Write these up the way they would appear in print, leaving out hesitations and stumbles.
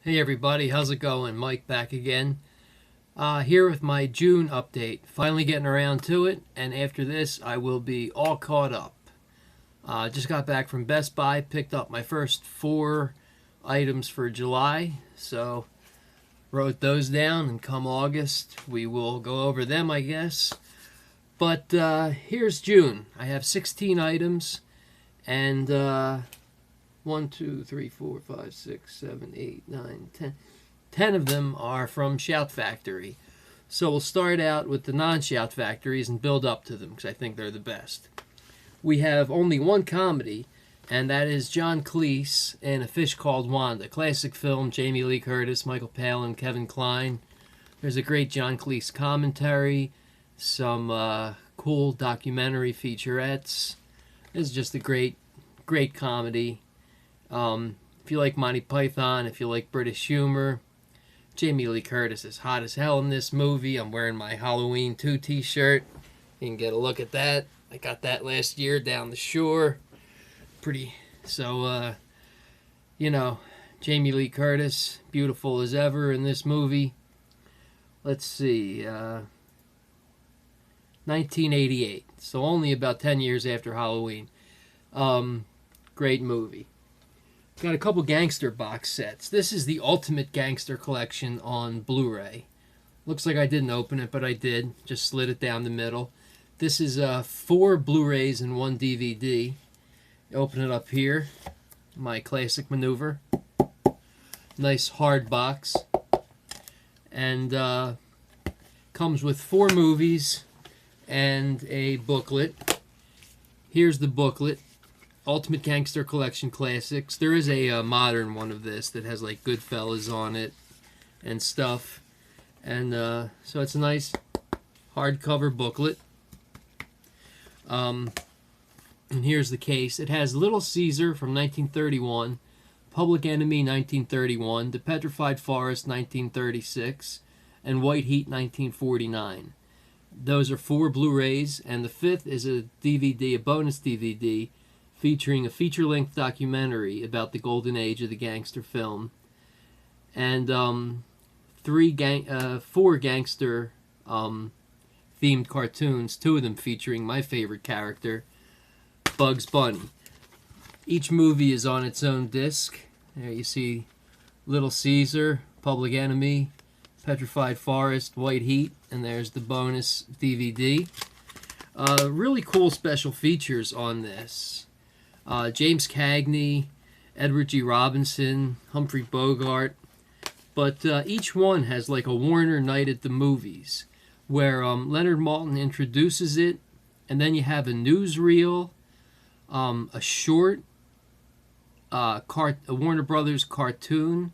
Hey everybody, how's it going? Mike back again. Here with my June update. Finally getting around to it, and after this I will be all caught up. Just got back from Best Buy, picked up my first 4 items for July, so wrote those down, and come August we will go over them, I guess. But here's June. I have 16 items, and 1, 2, 3, 4, 5, 6, 7, 8, 9, 10. 10 of them are from Shout Factory. So we'll start out with the non-Shout Factories and build up to them because I think they're the best. We have only one comedy, and that is John Cleese in A Fish Called Wanda. Classic film, Jamie Lee Curtis, Michael Palin, Kevin Kline. There's a great John Cleese commentary, some cool documentary featurettes. It's just a great comedy. If you like Monty Python, if you like British humor, Jamie Lee Curtis is hot as hell in this movie. I'm wearing my Halloween 2 t-shirt. You can get a look at that. I got that last year down the shore. Pretty, so, Jamie Lee Curtis, beautiful as ever in this movie. Let's see, 1988, so only about 10 years after Halloween. Great movie. Got a couple gangster box sets. This is the Ultimate Gangster Collection on Blu-ray. Looks like I didn't open it, but I did. Just slid it down the middle. This is 4 Blu-rays and 1 DVD. Open it up here. My classic maneuver. Nice hard box. And comes with 4 movies and a booklet. Here's the booklet. Ultimate Gangster Collection Classics. There is a modern one of this that has like Goodfellas on it and stuff. And so it's a nice hardcover booklet. And here's the case. It has Little Caesar from 1931, Public Enemy 1931, The Petrified Forest 1936, and White Heat 1949. Those are 4 Blu-rays, and the 5th is a DVD, a bonus DVD, featuring a feature-length documentary about the golden age of the gangster film, and 4 gangster themed cartoons, 2 of them featuring my favorite character, Bugs Bunny. Each movie is on its own disc. There you see Little Caesar, Public Enemy, Petrified Forest, White Heat, and there's the bonus DVD. Really cool special features on this. James Cagney, Edward G. Robinson, Humphrey Bogart, but each one has like a Warner Night at the Movies, where Leonard Maltin introduces it, and then you have a newsreel, a short, a Warner Brothers cartoon,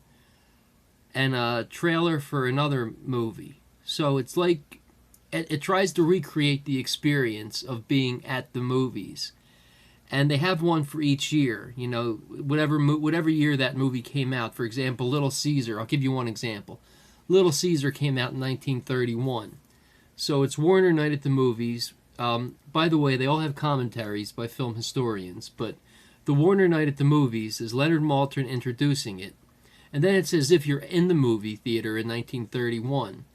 and a trailer for another movie. So it's like it tries to recreate the experience of being at the movies. And they have one for each year, whatever year that movie came out. For example, Little Caesar. I'll give you one example. Little Caesar came out in 1931. So it's Warner Night at the Movies. By the way, they all have commentaries by film historians, but the Warner Night at the Movies is Leonard Maltin introducing it. And then it's as if you're in the movie theater in 1931.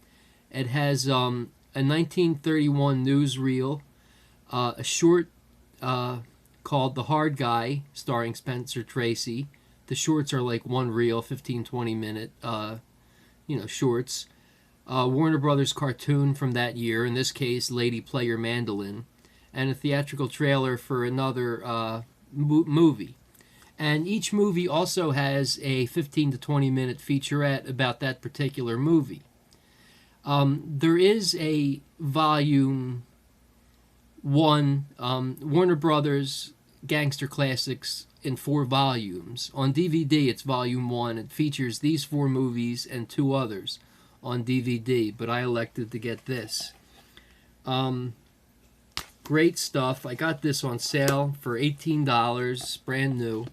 It has a 1931 newsreel, a short called The Hard Guy, starring Spencer Tracy. The shorts are like one reel, 15-20 minute shorts. Warner Brothers cartoon from that year, in this case Lady Play Your Mandolin, and a theatrical trailer for another movie. And each movie also has a 15 to 20 minute featurette about that particular movie. There is a volume 1, Warner Brothers Gangster Classics in 4 volumes. On DVD, it's volume 1. It features these 4 movies and 2 others on DVD, but I elected to get this. Great stuff. I got this on sale for $18, brand new.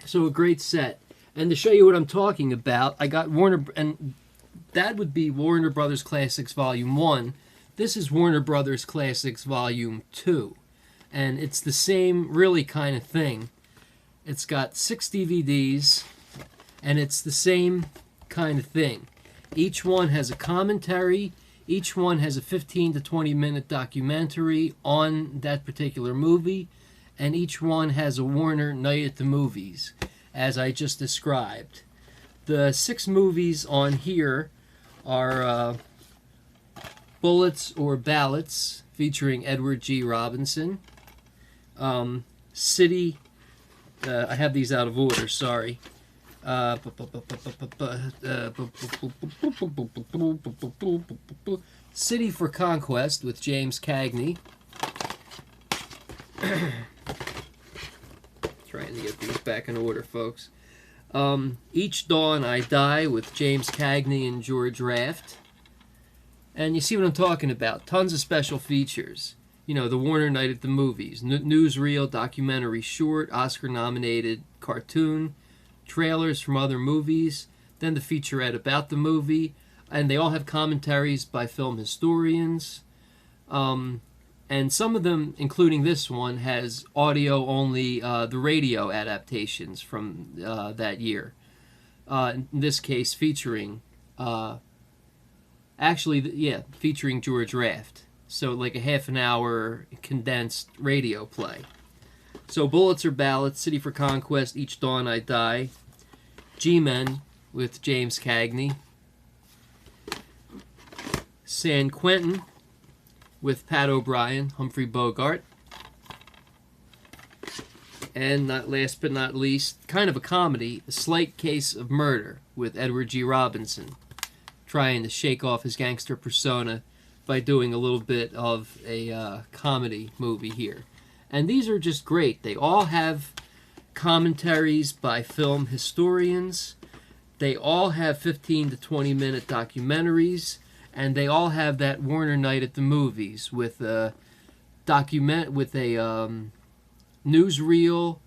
So a great set. And to show you what I'm talking about, I got Warner, and that would be Warner Brothers Classics Volume 1. This is Warner Brothers Classics Volume 2. And it's the same really kind of thing. It's got 6 DVDs. And it's the same kind of thing. Each one has a commentary. Each one has a 15 to 20 minute documentary on that particular movie. And each one has a Warner Night at the Movies, as I just described. The 6 movies on here are Bullets or Ballots, featuring Edward G. Robinson. City, I have these out of order, sorry. City for Conquest with James Cagney. Trying to get these back in order, folks. Each Dawn I Die with James Cagney and George Raft. And you see what I'm talking about. Tons of special features. You know, the Warner Night at the Movies. Newsreel, documentary short, Oscar-nominated cartoon, trailers from other movies, then the featurette about the movie. And they all have commentaries by film historians. And some of them, including this one, has audio-only, the radio adaptations from that year. In this case, featuring, featuring George Raft. So like a half an hour condensed radio play. So Bullets or Ballots, City for Conquest, Each Dawn I Die, G-Men with James Cagney, San Quentin with Pat O'Brien, Humphrey Bogart, and last but not least, kind of a comedy, A Slight Case of Murder with Edward G. Robinson, trying to shake off his gangster persona by doing a little bit of a comedy movie here. And these are just great. They all have commentaries by film historians. They all have 15 to 20 minute documentaries. And they all have that Warner Night at the Movies with a newsreel,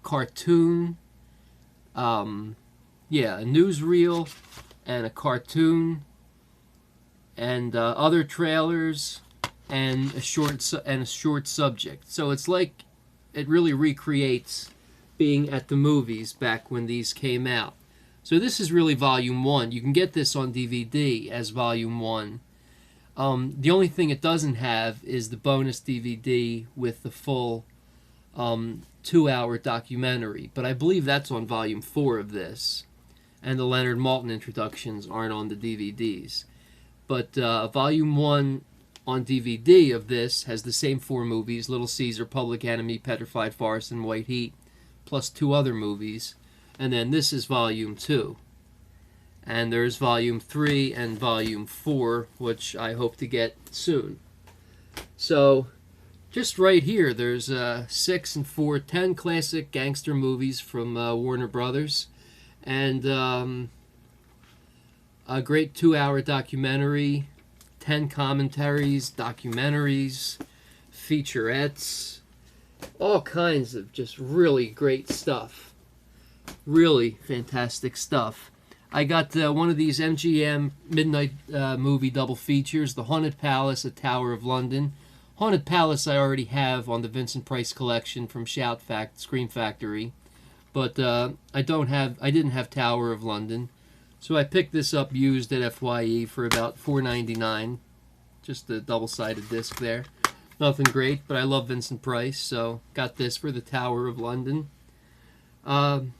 cartoon, a newsreel and a cartoon, and other trailers, and a short subject. So it's like it really recreates being at the movies back when these came out. So this is really Volume 1. You can get this on DVD as Volume 1. The only thing it doesn't have is the bonus DVD with the full 2-hour documentary. But I believe that's on Volume 4 of this. And the Leonard Maltin introductions aren't on the DVDs. But Volume 1 on DVD of this has the same 4 movies: Little Caesar, Public Enemy, Petrified Forest, and White Heat, plus 2 other movies. And then this is Volume 2. And there's Volume 3 and Volume 4, which I hope to get soon. So, just right here, there's 6 and 4, 10 classic gangster movies from Warner Brothers. And a great 2-hour documentary, 10 commentaries, documentaries, featurettes, all kinds of just really great stuff. Really fantastic stuff. I got one of these MGM Midnight movie double features, The Haunted Palace at Tower of London. Haunted Palace I already have on the Vincent Price collection from Scream Factory. But I didn't have Tower of London. So I picked this up used at FYE for about $4.99. Just a double-sided disc there. Nothing great, but I love Vincent Price, so got this for the Tower of London. The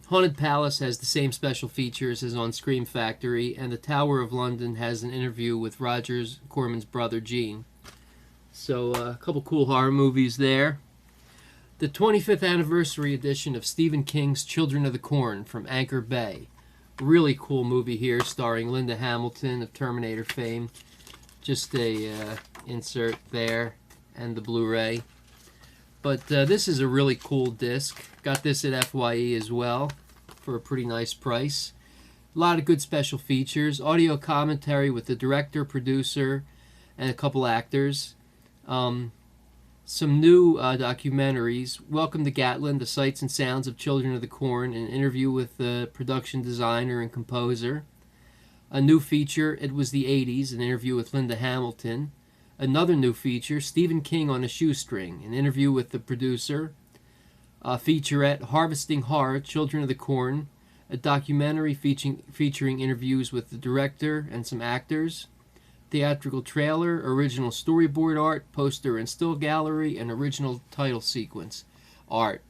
Haunted Palace has the same special features as on Scream Factory, and the Tower of London has an interview with Roger Corman's brother Gene. So a couple cool horror movies there. The 25th anniversary edition of Stephen King's Children of the Corn from Anchor Bay. Really cool movie here, starring Linda Hamilton of Terminator fame. Just a insert there, and the Blu-ray. But this is a really cool disc. Got this at FYE as well for a pretty nice price. A lot of good special features. Audio commentary with the director, producer, and a couple actors. Some new documentaries. Welcome to Gatlin, The Sights and Sounds of Children of the Corn, an interview with the production designer and composer. A new feature, It Was the 80s, an interview with Linda Hamilton. Another new feature, Stephen King on a Shoestring, an interview with the producer. featurette, Harvesting Horror, Children of the Corn, a documentary featuring interviews with the director and some actors, theatrical trailer, original storyboard art, poster and still gallery, and original title sequence art.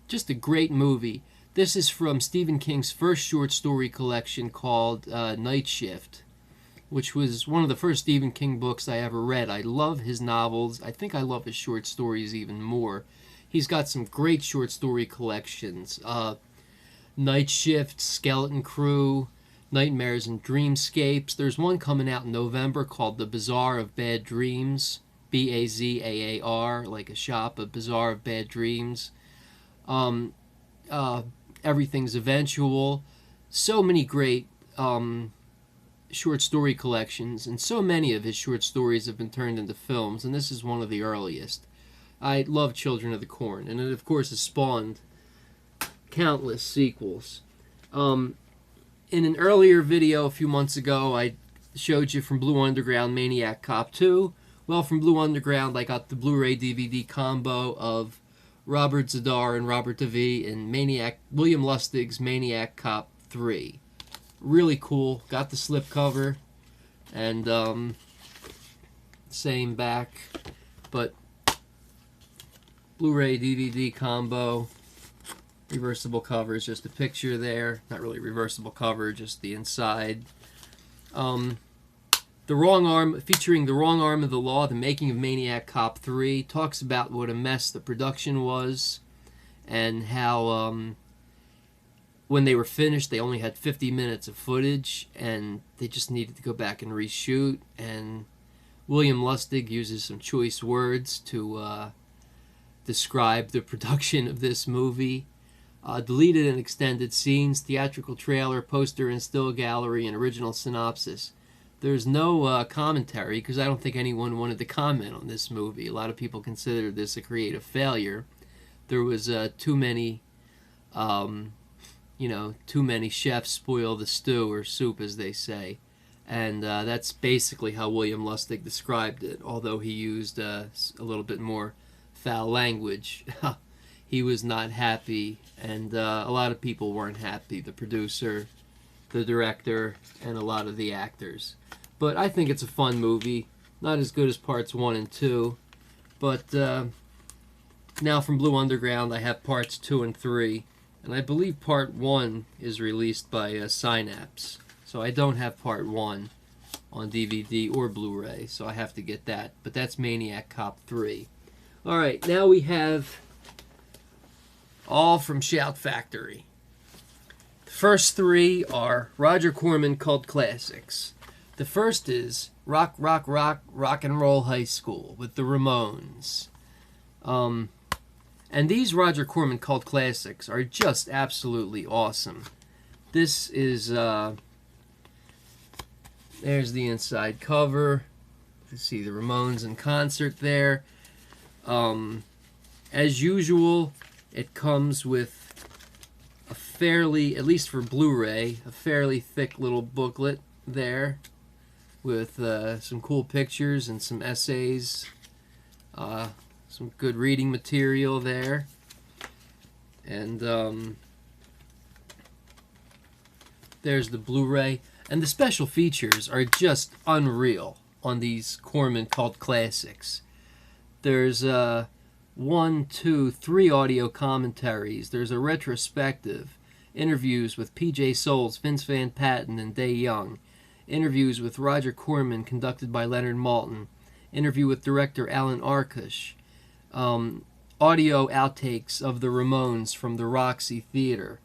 Just a great movie. This is from Stephen King's first short story collection called Night Shift, which was one of the first Stephen King books I ever read. I love his novels. I think I love his short stories even more. He's got some great short story collections. Night Shift, Skeleton Crew, Nightmares and Dreamscapes. There's one coming out in November called The Bazaar of Bad Dreams. Bazaar, like a shop, a Bazaar of Bad Dreams. Everything's Eventual. So many great short story collections, and so many of his short stories have been turned into films, and this is one of the earliest. I love Children of the Corn, and it of course has spawned countless sequels. In an earlier video a few months ago, I showed you from Blue Underground Maniac Cop 2. Well, from Blue Underground, I got the Blu-ray DVD combo of Robert Z'Dar and Robert DeVee in William Lustig's Maniac Cop 3. Really cool. Got the slipcover and same back, but Blu-ray DVD combo. Reversible cover is just a picture there. Not really reversible cover, just the inside. The Wrong Arm, featuring The Wrong Arm of the Law, the making of Maniac Cop 3, talks about what a mess the production was and how when they were finished they only had 50 minutes of footage and they just needed to go back and reshoot, and William Lustig uses some choice words to describe the production of this movie. Deleted and extended scenes, theatrical trailer, poster and still gallery, and original synopsis. There's no commentary because I don't think anyone wanted to comment on this movie. A lot of people considered this a creative failure. There was too many chefs spoil the stew or soup, as they say. And that's basically how William Lustig described it, although he used a little bit more foul language. He was not happy, and a lot of people weren't happy. The producer, the director, and a lot of the actors. But I think it's a fun movie. Not as good as parts 1 and 2. But now from Blue Underground, I have parts 2 and 3. And I believe part 1 is released by Synapse. So I don't have part 1 on DVD or Blu-ray. So I have to get that. But that's Maniac Cop 3. Alright, now we have all from Shout Factory. The first 3 are Roger Corman cult classics. The first is Rock, Rock, Rock, Rock and Roll High School with the Ramones. And these Roger Corman cult classics are just absolutely awesome. This is, there's the inside cover. You see the Ramones in concert there. As usual, it comes with a fairly, at least for Blu-ray, a fairly thick little booklet there with some cool pictures and some essays. Some good reading material there. And there's the Blu-ray. And the special features are just unreal on these Corman cult classics. There's 1, 2, 3 audio commentaries. There's a retrospective. Interviews with P.J. Souls, Vince Van Patten, and Day Young. Interviews with Roger Corman conducted by Leonard Maltin. Interview with director Alan Arkush. Audio outtakes of the Ramones from the Roxy Theater.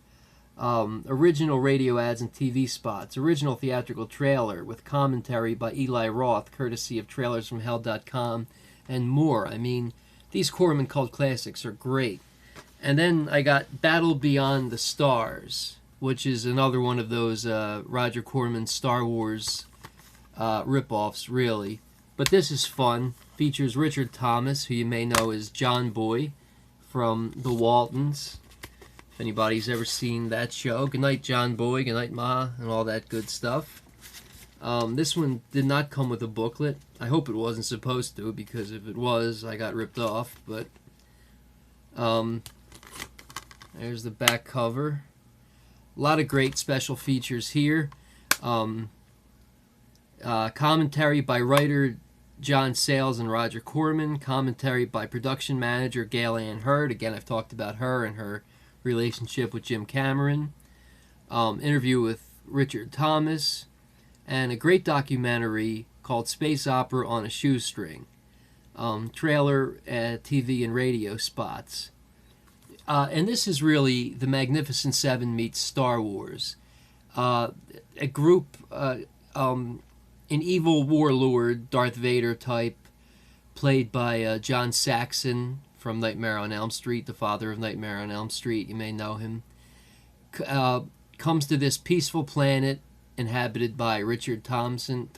Original radio ads and TV spots. Original theatrical trailer with commentary by Eli Roth, courtesy of trailersfromhell.com, and more. I mean, these Corman cult classics are great. And then I got Battle Beyond the Stars, which is another one of those Roger Corman Star Wars ripoffs, really. But this is fun. Features Richard Thomas, who you may know as John Boy from The Waltons. If anybody's ever seen that show. Good night, John Boy. Good night, Ma, and all that good stuff. This one did not come with a booklet. I hope it wasn't supposed to, because if it was, I got ripped off. But There's the back cover. A lot of great special features here. Commentary by writer John Sayles and Roger Corman. Commentary by production manager Gail Ann Hurd. Again, I've talked about her and her relationship with Jim Cameron. Interview with Richard Thomas. And a great documentary called Space Opera on a Shoestring. Trailer, TV, and radio spots. And this is really the Magnificent Seven meets Star Wars. A group, an evil warlord, Darth Vader type, played by John Saxon from Nightmare on Elm Street, the father of Nightmare on Elm Street, you may know him, comes to this peaceful planet inhabited by Richard Thomas, and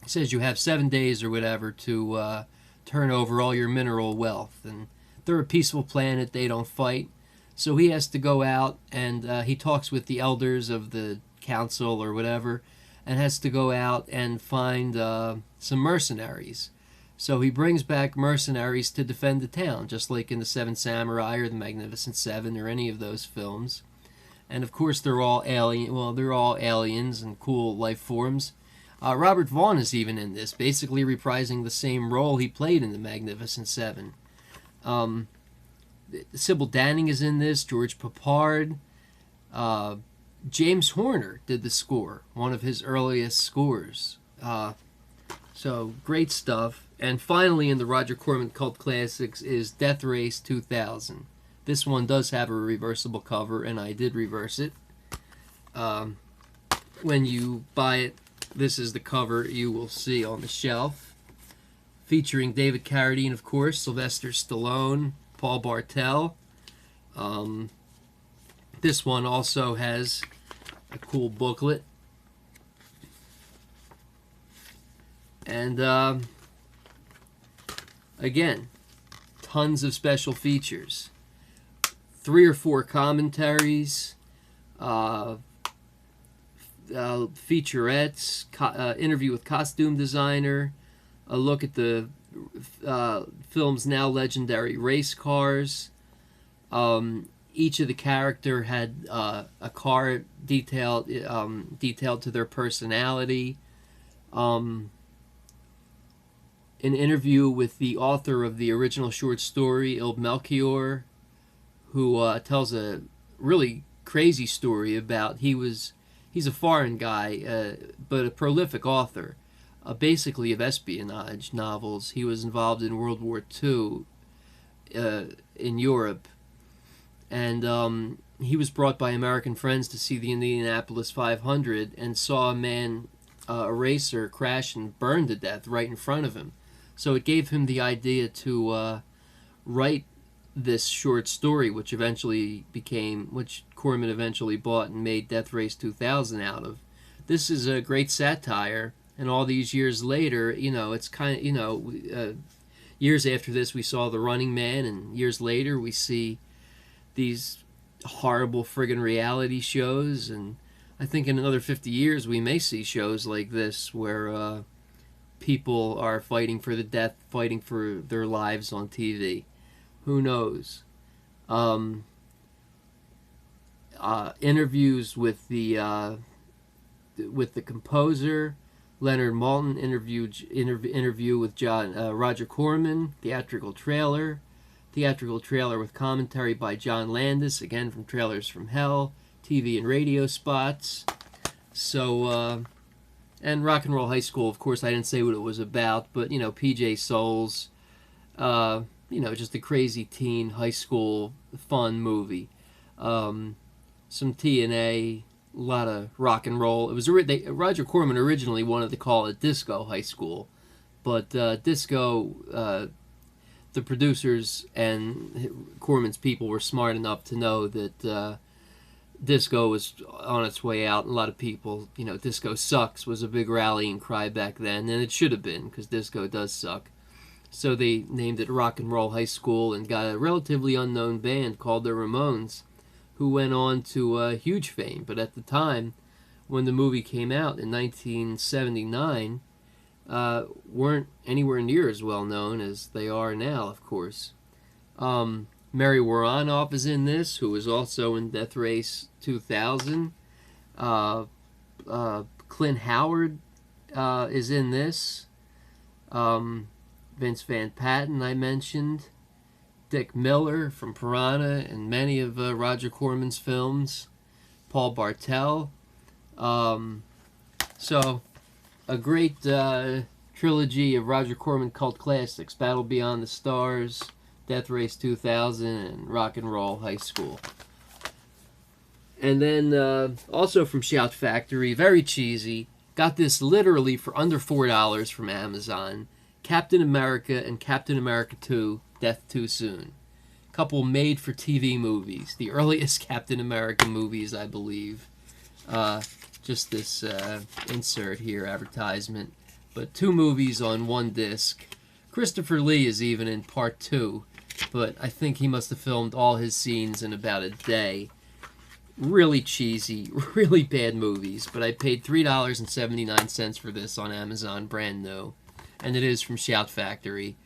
says you have 7 days or whatever to turn over all your mineral wealth. And they're a peaceful planet, they don't fight. So he has to go out and he talks with the elders of the council or whatever, and has to go out and find some mercenaries. So he brings back mercenaries to defend the town, just like in the Seven Samurai or the Magnificent Seven or any of those films. And of course they're all alien. Well, they're all aliens and cool life forms. Robert Vaughn is even in this, basically reprising the same role he played in the Magnificent Seven. Sybil Danning is in this. George Papard. James Horner did the score, one of his earliest scores. So great stuff. And finally, in the Roger Corman Cult Classics is Death Race 2000. This one does have a reversible cover, and I did reverse it. When you buy it, this is the cover you will see on the shelf. Featuring David Carradine, of course, Sylvester Stallone, Paul Bartel. This one also has a cool booklet. And again, tons of special features. 3 or 4 commentaries, featurettes, interview with costume designer, a look at the film's now legendary race cars. Each of the character had a car detailed to their personality. An interview with the author of the original short story, Il Melchior, who tells a really crazy story about he's a foreign guy, but a prolific author, basically of espionage novels. He was involved in World War II in Europe, and he was brought by American friends to see the Indianapolis 500 and saw a man, a racer, crash and burn to death right in front of him. So it gave him the idea to write this short story, which Corman eventually bought and made Death Race 2000 out of. This is a great satire, and all these years later, it's kind of, years after this we saw The Running Man, and years later we see these horrible friggin' reality shows, and I think in another 50 years we may see shows like this where people are fighting for their lives on TV. Who knows? Interviews with the composer Leonard Maltin, interview with Roger Corman, theatrical trailer with commentary by John Landis, again from Trailers from Hell, TV and radio spots. So and Rock and Roll High School, of course, I didn't say what it was about, but PJ Souls, just a crazy teen high school fun movie. Some TNA, a lot of rock and roll. It was Roger Corman originally wanted to call it Disco High School, but Disco, the producers and Corman's people were smart enough to know that disco was on its way out. A lot of people, disco sucks was a big rallying cry back then, and it should have been, because disco does suck. So they named it Rock and Roll High School and got a relatively unknown band called the Ramones, who went on to huge fame. But at the time, when the movie came out in 1979, weren't anywhere near as well known as they are now, of course. Mary Waranoff is in this, who was also in Death Race 2000. Clint Howard is in this. Vince Van Patten, I mentioned. Dick Miller from Piranha and many of Roger Corman's films. Paul Bartel. So, a great trilogy of Roger Corman cult classics. Battle Beyond the Stars, Death Race 2000, and Rock and Roll High School. And then, also from Shout Factory, very cheesy. Got this literally for under $4 from Amazon. Captain America and Captain America 2, Death Too Soon. Couple made-for-TV movies. The earliest Captain America movies, I believe. Just this insert here, advertisement. But 2 movies on 1 disc. Christopher Lee is even in part 2, but I think he must have filmed all his scenes in about a day. Really cheesy, really bad movies, but I paid $3.79 for this on Amazon, brand new. And it is from Shout Factory.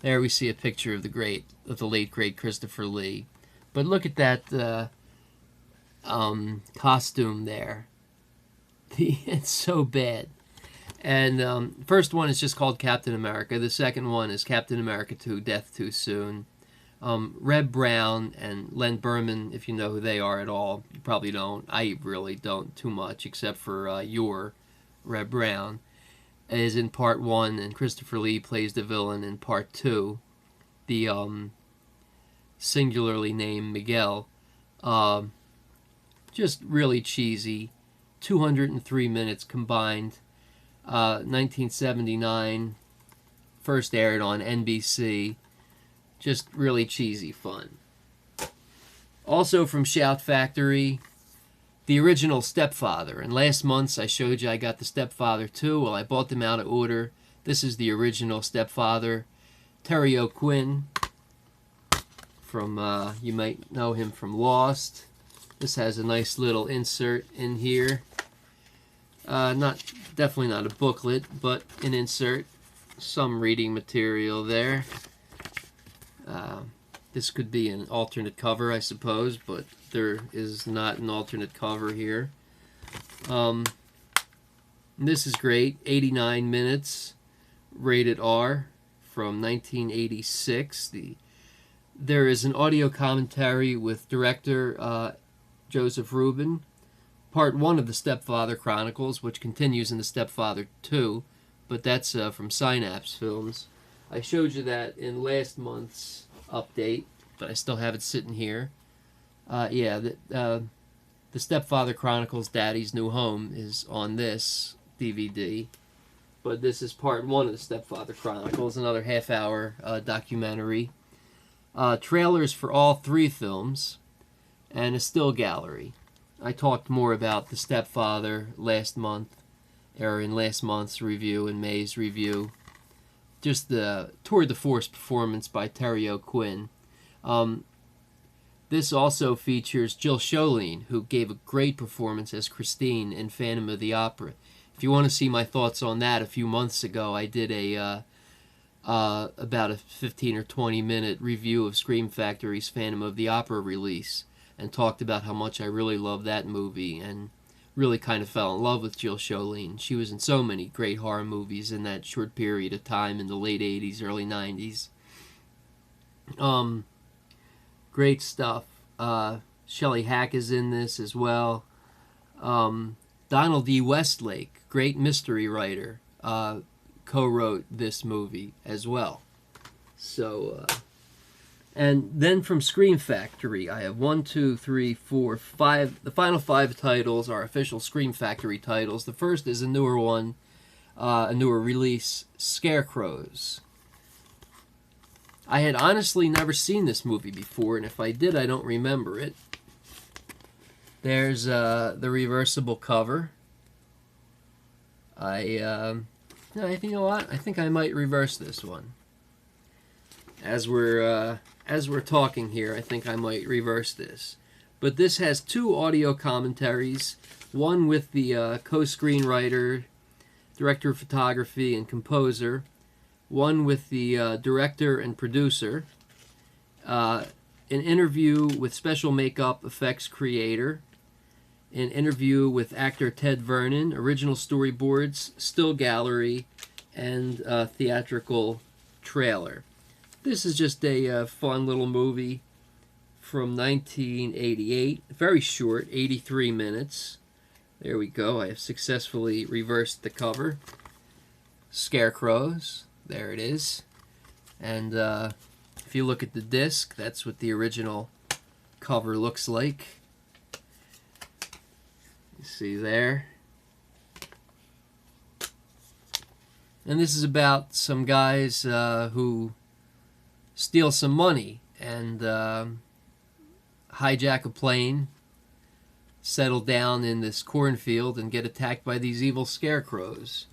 There we see a picture of the late great Christopher Lee. But look at that costume there. It's so bad. And first one is just called Captain America. The second one is Captain America 2, Death Too Soon. Reb Brown and Len Berman, if you know who they are at all. You probably don't. I really don't too much, except for your Reb Brown, is in part 1, and Christopher Lee plays the villain in part 2. The singularly named Miguel. Just really cheesy. 203 minutes combined. 1979. First aired on NBC. Just really cheesy fun. Also from Shout Factory, the original Stepfather. And last month I showed you I got the Stepfather 2. Well, I bought them out of order. This is the original Stepfather. Terry O'Quinn from, you might know him from Lost. This has a nice little insert in here. Definitely not a booklet, but an insert. Some reading material there. This could be an alternate cover, I suppose, but there is not an alternate cover here. This is great. 89 minutes, rated R, from 1986. There is an audio commentary with director Joseph Rubin. Part 1 of the Stepfather Chronicles, which continues in the Stepfather 2, but that's from Synapse Films. I showed you that in last month's update, but I still have it sitting here. The Stepfather Chronicles Daddy's New Home is on this DVD, but this is part 1 of the Stepfather Chronicles, another half-hour documentary. Trailers for all 3 films, and a still gallery. I talked more about the Stepfather last month, or in last month's review, in May's review. Just the tour de force performance by Terry O'Quinn. This also features Jill Scholine, who gave a great performance as Christine in Phantom of the Opera. If you want to see my thoughts on that, a few months ago I did about a 15 or 20 minute review of Scream Factory's Phantom of the Opera release, and talked about how much I really loved that movie and really kind of fell in love with Jill Scholine. She was in so many great horror movies in that short period of time in the late 80s, early 90s. Great stuff. Shelley Hack is in this as well. Donald E. Westlake, great mystery writer, co-wrote this movie as well. So, and then from Scream Factory, I have 1, 2, 3, 4, 5. The final 5 titles are official Scream Factory titles. The first is a newer one, a newer release, Scarecrows. I had honestly never seen this movie before, and if I did, I don't remember it. There's the reversible cover. You know what? I think I might reverse this one. As we're talking here, I think I might reverse this. But this has 2 audio commentaries, one with the co-screenwriter, director of photography, and composer, one with the director and producer. an interview with special makeup effects creator, an interview with actor Ted Vernon, original storyboards, still gallery, and a theatrical trailer. This is just a fun little movie from 1988. Very short, 83 minutes. There we go. I have successfully reversed the cover. Scarecrows. There it is. And if you look at the disc, that's what the original cover looks like. You see there. And this is about some guys who steal some money and hijack a plane, settle down in this cornfield, and get attacked by these evil scarecrows.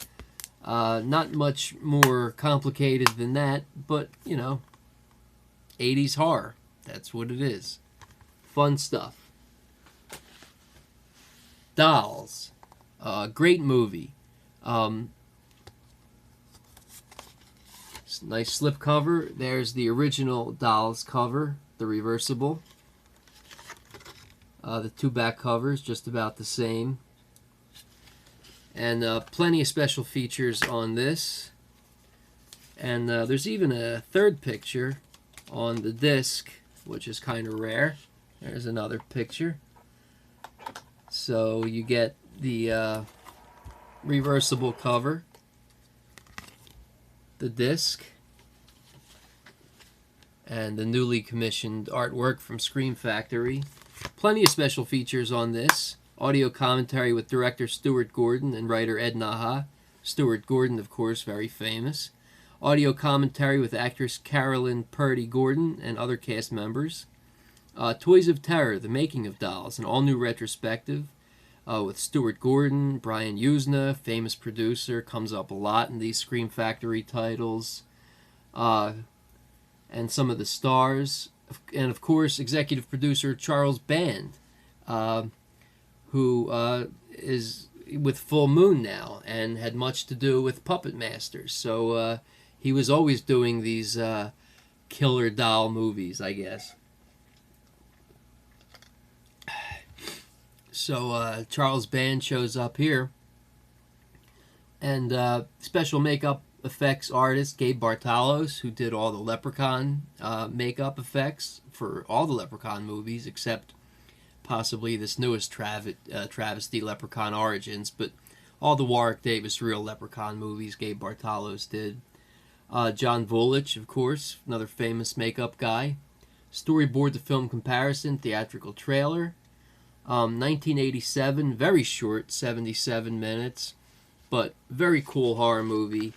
Not much more complicated than that, but, you know, 80s horror. That's what it is. Fun stuff. Dolls. Great movie. Nice slip cover. There's the original Dolls cover, the reversible. The two back covers, just about the same. And plenty of special features on this. And there's even a third picture on the disc, which is kind of rare. There's another picture. So you get the reversible cover, the disc, and the newly commissioned artwork from Scream Factory. Plenty of special features on this. Audio commentary with director Stuart Gordon and writer Ed Naha. Stuart Gordon, of course, very famous. Audio commentary with actress Carolyn Purdy Gordon and other cast members. Toys of Terror, The Making of Dolls, an all-new retrospective with Stuart Gordon, Brian Usna, famous producer, comes up a lot in these Scream Factory titles, and some of the stars. And, of course, executive producer Charles Band, who is with Full Moon now and had much to do with Puppet Masters. So he was always doing these killer doll movies, I guess. So Charles Band shows up here. And special makeup effects artist Gabe Bartalos, who did all the Leprechaun makeup effects for all the Leprechaun movies, except possibly this newest travesty, Leprechaun Origins. But all the Warwick Davis real Leprechaun movies, Gabe Bartalos did. John Vulich, of course, another famous makeup guy. Storyboard to film comparison, theatrical trailer. 1987, very short, 77 minutes, but very cool horror movie,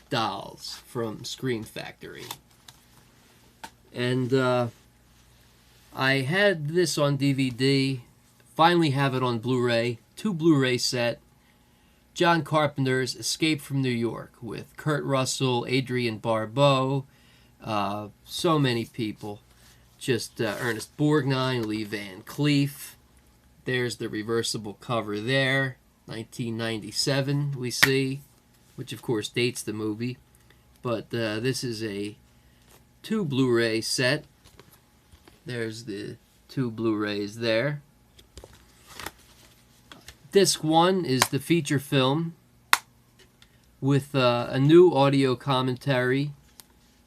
Dolls, from Scream Factory. And I had this on DVD, finally have it on Blu-ray, 2 Blu-ray set. John Carpenter's Escape from New York with Kurt Russell, Adrienne Barbeau, so many people. Just Ernest Borgnine, Lee Van Cleef. There's the reversible cover there, 1997 we see, which of course dates the movie. But this is a 2 Blu-ray set. There's the 2 Blu-rays there. Disc 1 is the feature film with a new audio commentary,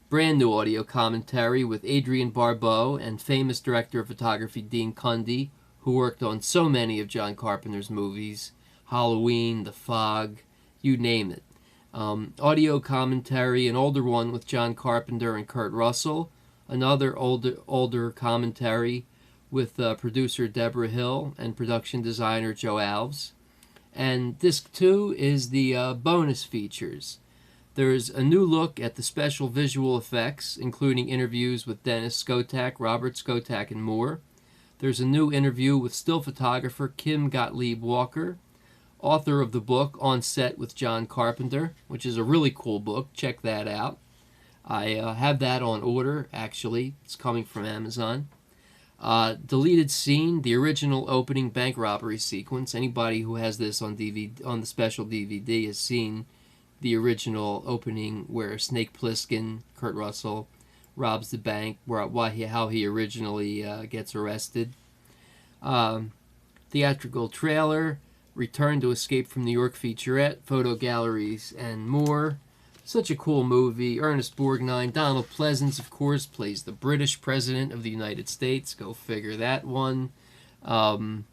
brand new audio commentary with Adrienne Barbeau and famous director of photography Dean Cundy, who worked on so many of John Carpenter's movies, Halloween, The Fog, you name it. Audio commentary, an older one with John Carpenter and Kurt Russell, another older commentary with producer Deborah Hill and production designer Joe Alves. And disc 2 is the bonus features. There's a new look at the special visual effects, including interviews with Dennis Skotak, Robert Skotak, and more. There's a new interview with still photographer Kim Gottlieb Walker, author of the book On Set with John Carpenter, which is a really cool book. Check that out. I have that on order, actually. It's coming from Amazon. Deleted scene, the original opening bank robbery sequence. Anybody who has this on DVD, on the special DVD, has seen the original opening where Snake Plissken, Kurt Russell, robs the bank, how he originally gets arrested. Theatrical trailer, Return to Escape from New York featurette, photo galleries, and more. Such a cool movie. Ernest Borgnine. Donald Pleasance, of course, plays the British President of the United States. Go figure that one. Harry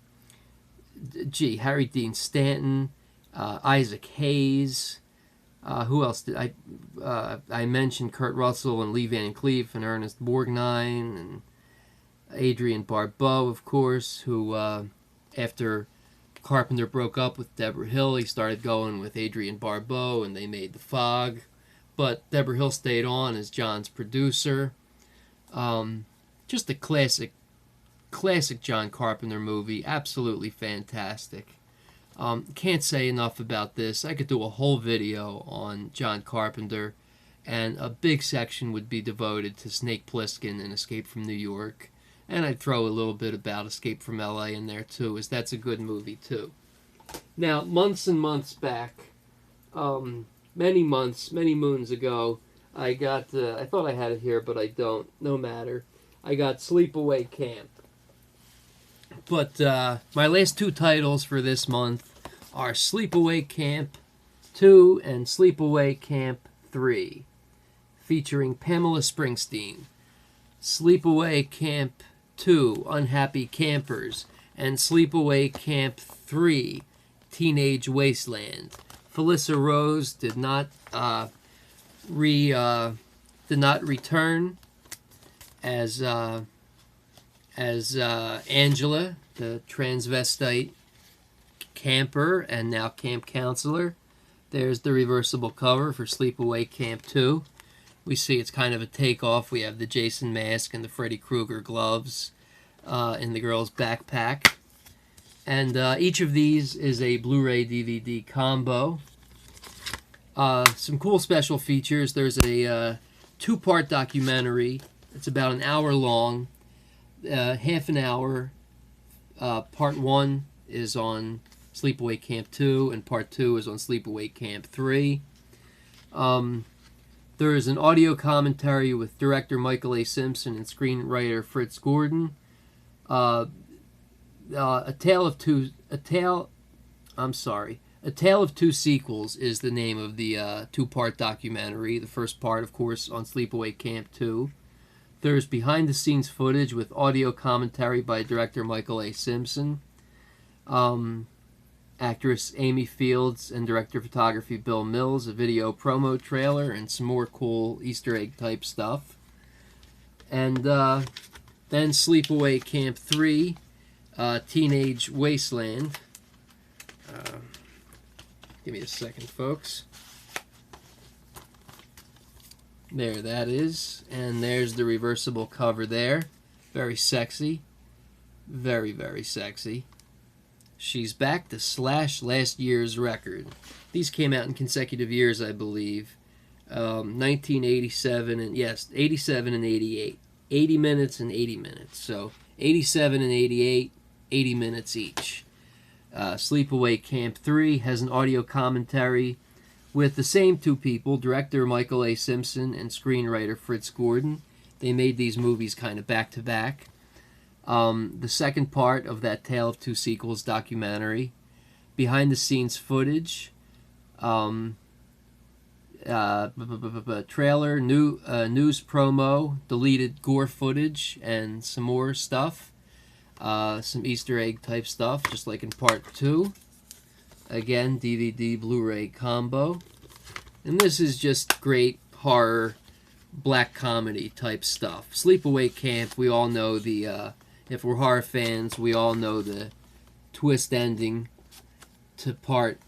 Dean Stanton, Isaac Hayes. Who else did I mentioned? Kurt Russell and Lee Van Cleef and Ernest Borgnine and Adrienne Barbeau, of course, who after Carpenter broke up with Deborah Hill, he started going with Adrienne Barbeau, and they made The Fog. But Deborah Hill stayed on as John's producer. Just a classic John Carpenter movie. Absolutely fantastic. Can't say enough about this. I could do a whole video on John Carpenter, and a big section would be devoted to Snake Plissken and Escape from New York. And I'd throw a little bit about Escape from LA in there too, as that's a good movie too. Now, months and months back, many moons ago, I thought I had it here, but I don't. No matter. I got Sleepaway Camp. But my last two titles for this month are Sleepaway Camp 2 and Sleepaway Camp 3, featuring Pamela Springsteen. Sleepaway Camp 2, Unhappy Campers, and Sleepaway Camp 3, Teenage Wasteland. Felissa Rose did not return as Angela, the transvestite camper and now camp counselor. There's the reversible cover for Sleepaway Camp 2. We see it's kind of a takeoff. We have the Jason mask and the Freddy Krueger gloves in the girl's backpack. And each of these is a Blu-ray DVD combo. Some cool special features. There's a two-part documentary. It's about an hour long. Half an hour. Part 1 is on Sleepaway Camp 2, and Part 2 is on Sleepaway Camp 3. There is an audio commentary with director Michael A. Simpson and screenwriter Fritz Gordon. A Tale of Two Sequels is the name of the two-part documentary. The first part, of course, on Sleepaway Camp 2. There's behind-the-scenes footage with audio commentary by director Michael A. Simpson, actress Amy Fields, and director of photography Bill Mills, a video promo trailer, and some more cool Easter egg type stuff. And then Sleepaway Camp 3, Teenage Wasteland. Give me a second, folks. There that is. And there's the reversible cover there. Very sexy. Very, very sexy. She's back to slash last year's record. These came out in consecutive years, I believe. 1987 and, yes, 87 and 88. 80 minutes and 80 minutes. So 87 and 88, 80 minutes each. Sleepaway Camp 3 has an audio commentary with the same two people, director Michael A. Simpson and screenwriter Fritz Gordon. They made these movies kind of back to back. The second part of that Tale of Two Sequels documentary, behind the scenes footage, trailer, news promo, deleted gore footage, and some more stuff. Some Easter egg type stuff, just like in part 2. Again, DVD Blu-ray combo. And this is just great horror, black comedy type stuff. Sleepaway Camp, we all know the, if we're horror fans, we all know the twist ending to part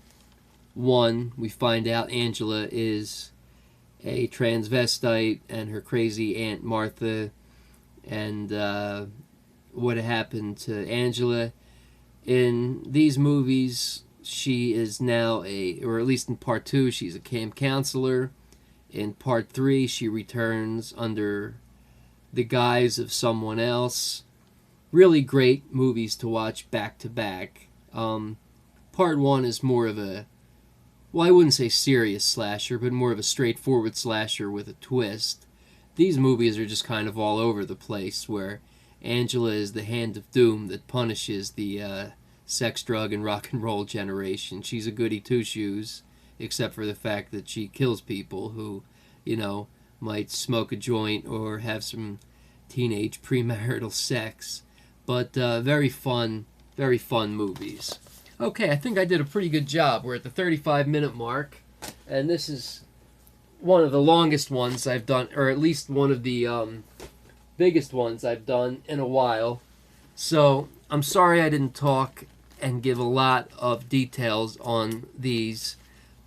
1. We find out Angela is a transvestite and her crazy Aunt Martha, and what happened to Angela. In these movies, she is now or at least in part 2, she's a camp counselor. In part 3, she returns under the guise of someone else. Really great movies to watch back to back. Part 1 is more of a, well, I wouldn't say serious slasher, but more of a straightforward slasher with a twist. these movies are just kind of all over the place, where Angela is the hand of doom that punishes the sex, drug, and rock and roll generation. She's a goody two-shoes, except for the fact that she kills people who, you know, might smoke a joint or have some teenage premarital sex. But very fun movies. Okay, I think I did a pretty good job. We're at the 35-minute mark, and this is one of the longest ones I've done, or at least one of the biggest ones I've done in a while. So I'm sorry I didn't talk and give a lot of details on these,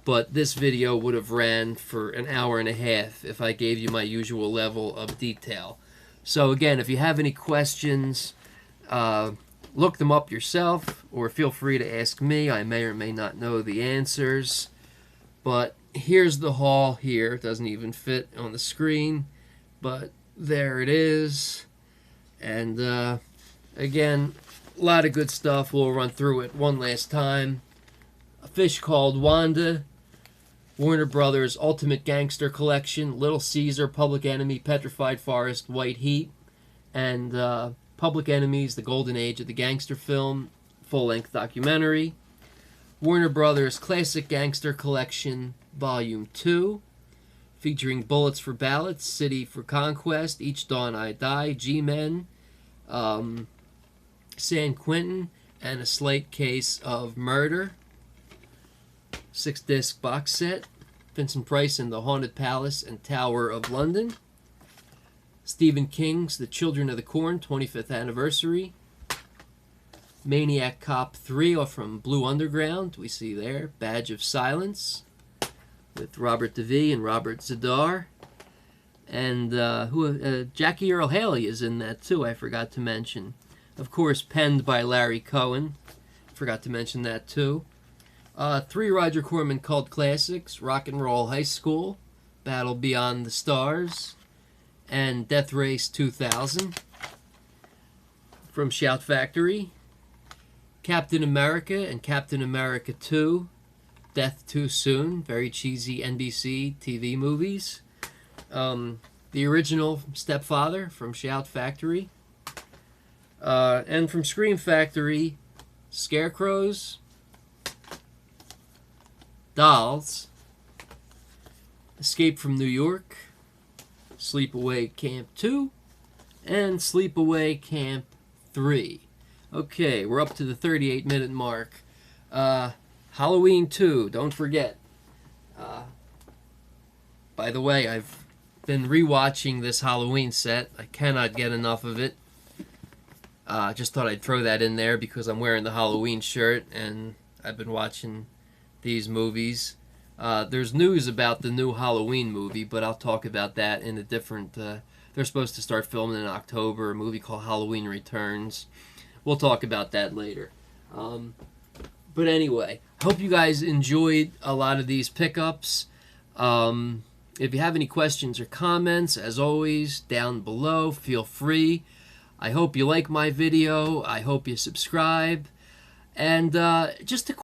but this video would have ran for an hour and a half if I gave you my usual level of detail. So again, if you have any questions, look them up yourself, or feel free to ask me. I may or may not know the answers. But here's the haul here. It doesn't even fit on the screen, but there it is. And again, a lot of good stuff. We'll run through it one last time. A Fish Called Wanda, Warner Brothers Ultimate Gangster Collection, Little Caesar, Public Enemy, Petrified Forest, White Heat, and Public Enemies, The Golden Age of the Gangster Film, full-length documentary. Warner Brothers Classic Gangster Collection, Volume 2, featuring Bullets for Ballots, City for Conquest, Each Dawn I Die, G-Men, San Quentin, and A Slate Case of Murder. 6-disc box set. Vincent Price in The Haunted Palace and Tower of London. Stephen King's The Children of the Corn 25th Anniversary. Maniac Cop 3 from Blue Underground, we see there. Badge of Silence with Robert DeVee and Robert Z'Dar. And Jackie Earle Haley is in that too, I forgot to mention. Of course, penned by Larry Cohen. Forgot to mention that too. 3 Roger Corman cult classics, Rock and Roll High School, Battle Beyond the Stars, and Death Race 2000. From Shout Factory, Captain America and Captain America 2, Death Too Soon, very cheesy NBC TV movies. The original Stepfather from Shout Factory. And from Scream Factory, Scarecrows, Dolls, Escape from New York, Sleepaway Camp 2, and Sleepaway Camp 3. Okay, we're up to the 38-minute mark. Halloween 2, don't forget. By the way, I've been rewatching this Halloween set. I cannot get enough of it. Just thought I'd throw that in there because I'm wearing the Halloween shirt and I've been watching these movies. There's news about the new Halloween movie, but I'll talk about that in a different... they're supposed to start filming in October, a movie called Halloween Returns. We'll talk about that later. But anyway, hope you guys enjoyed a lot of these pickups. If you have any questions or comments, as always, down below, feel free. I hope you like my video. I hope you subscribe. And just a